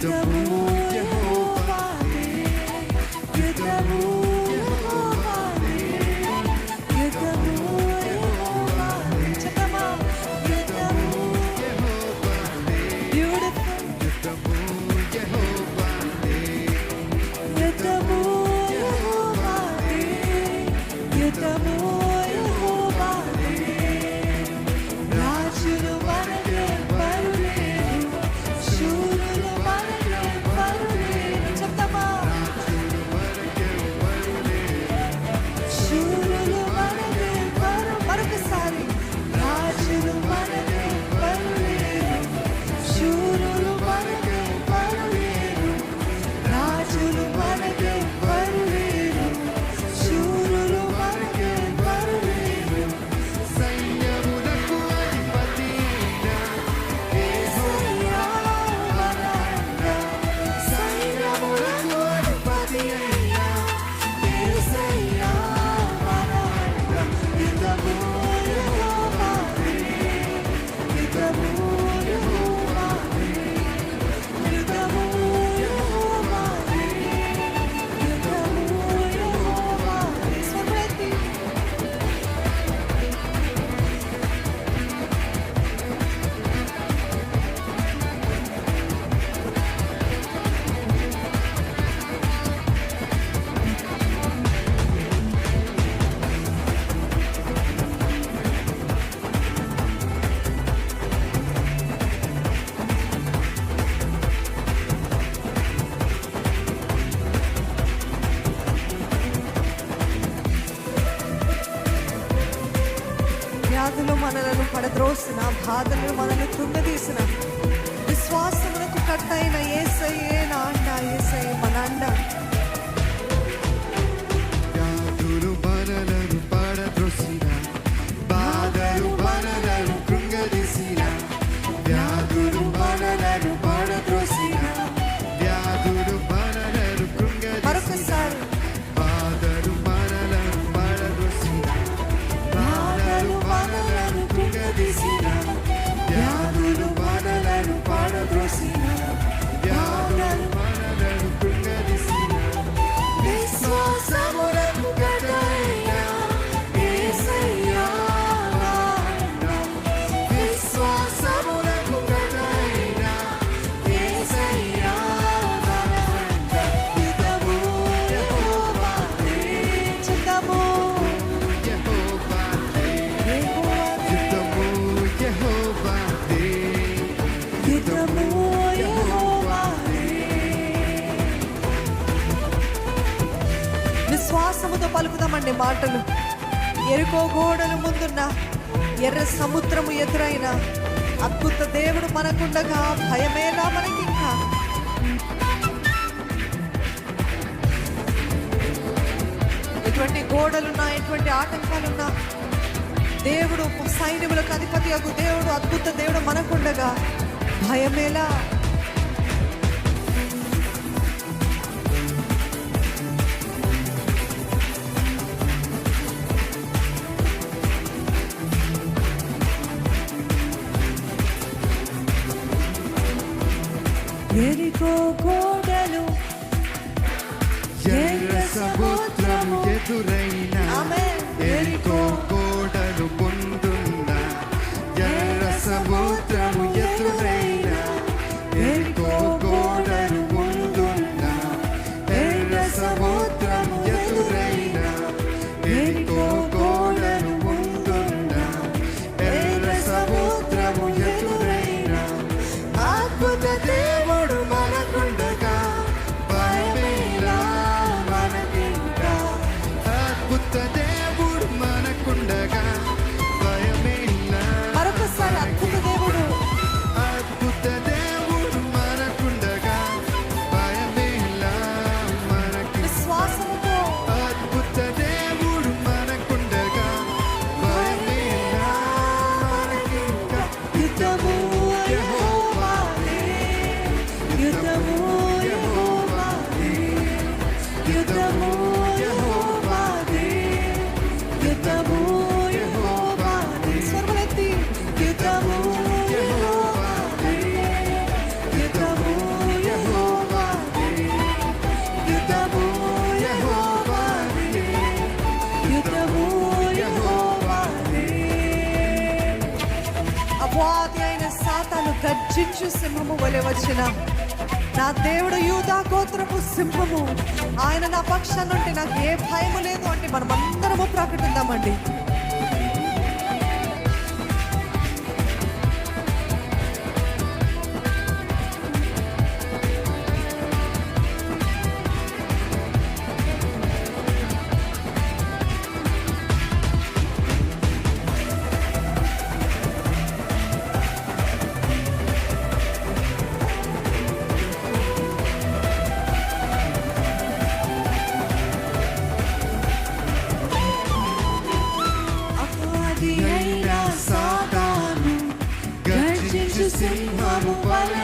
యుద్ధము యెహోవాదే, యుద్ధము యెహోవాదే, యుద్ధము యెహోవాదే. చెప్పమా, యుద్ధము యెహోవాదే, బ్యూటిఫుల్, యుద్ధము యెహోవాదే, యుద్ధము యెహోవాదే, యుద్ధము యెహోవాదే. రాజులు మనకే పరులేరు, శూరులు మనకే పరులేరు. చెప్తామా, శూరులు మనకే పరు. మరొకసారి, రాజులు మనకే పరులేరు, శూరులు మనకే పరులేరు, రాజులు మనకే పరులేరు, శూరులు మనకే పరులేరు. సైన్యములకు అధిపతి అయిన యేసయ్యా మనంట, సైన్యములకు అధిపతి అయిన యేసయ్యా మనంట. యుద్ధము యెహోవాదే, యుద్ధము యెహోవాదే, యుద్ధము యెహోవాదే, యుద్ధము యెహోవాదే. స్వరమెత్తి వ్యాధులు మనలను పడద్రోసిన, బాధలు మనల్ని కృంగదీసిన, విశ్వాసమునకు కట్టయిన యేసయ్యే నా అండ, యేసయ్యే మన అండ. వ్యాధులు మనలను పడద్రోసిన, బాధలు మనలను కృంగదీసిన, వ్యాధులు మనలను పడద్రోసిన, వ్యాధులు మనలను కృంగదీసిన, మరొకసారి, బాధలు మనలను పడద్రోసిన, బాధలు మనలను కృంగదీసిన, వ్యాధులు మనలను పడద్రోసిన, వ్యాధులు మనలను కృంగదీసిన. విశ్వాసమునకు కట్టయిన యేసయ్యా నా అండ, విశ్వాసమునకు కట్టయిన యేసయ్యా నా అండ. యుద్ధము యెహోవాదే, చిత్తము యెహోవాదే, యుద్ధము యెహోవాదే, యుద్ధము యెహోవాదే. విశ్వాసముతో పలుకుదామండి మాటలు. ఎరుకో గోడలు ముందున్న, ఎర్ర సముద్రము ఎదురైన, అద్భుత దేవుడు మనకుండగా భయమేలా మనకింకా. ఎటువంటి గోడలున్నా, ఎటువంటి ఆటంకాలున్నా, దేవుడు సైన్యములకు అధిపతి అగు దేవుడు, అద్భుత దేవుడు మనకుండగా భయమేలా. ఎరికో గోడలు, ఎర్ర సముద్రము ఎదురైన, ఆమేన్. ఎరికో గోడలు ముందున్న, ఎర్ర సముద్రము ఎదురైన, ఎరికో గోడలు ముందున్న, ఎర్ర సముద్రము ఎదురైన, ఎరికో గోడలు ముందున్న, ఎర్ర సముద్రము ఎదురైన, అద్భుత దేవుడు మనకుండగా భయమేలా మనకింకా. అద్భుత దేవుడు మనకుండగా భయమేలా. మరొకసారి, అద్భుత దేవుడు, అద్భుత దేవుడు మనకుండగా భయమేలా మనకి. విశ్వాసముతో అద్భుత దేవుడు మనకుండగా భయమేలా మనకింకా. యుద్ధము యెహోవాదే, యుద్ధము యెహోవాదే, యుద్ధము యెహోవాదే, యుద్ధము యెహోవాదే. స్వరమెత్తి, యుద్ధము యెహోవాదే, యుద్ధము యెహోవాదే. గర్జించు సింహము వలె వచ్చిన నా దేవుడు యూదా గోత్రపు సింహము, ఆయన నా పక్షాన ఉంటే నాకు ఏ భయము లేదు అంటే మనం అందరము ప్రకటిద్దామండి. సాతాను గర్జించు సింహము వలె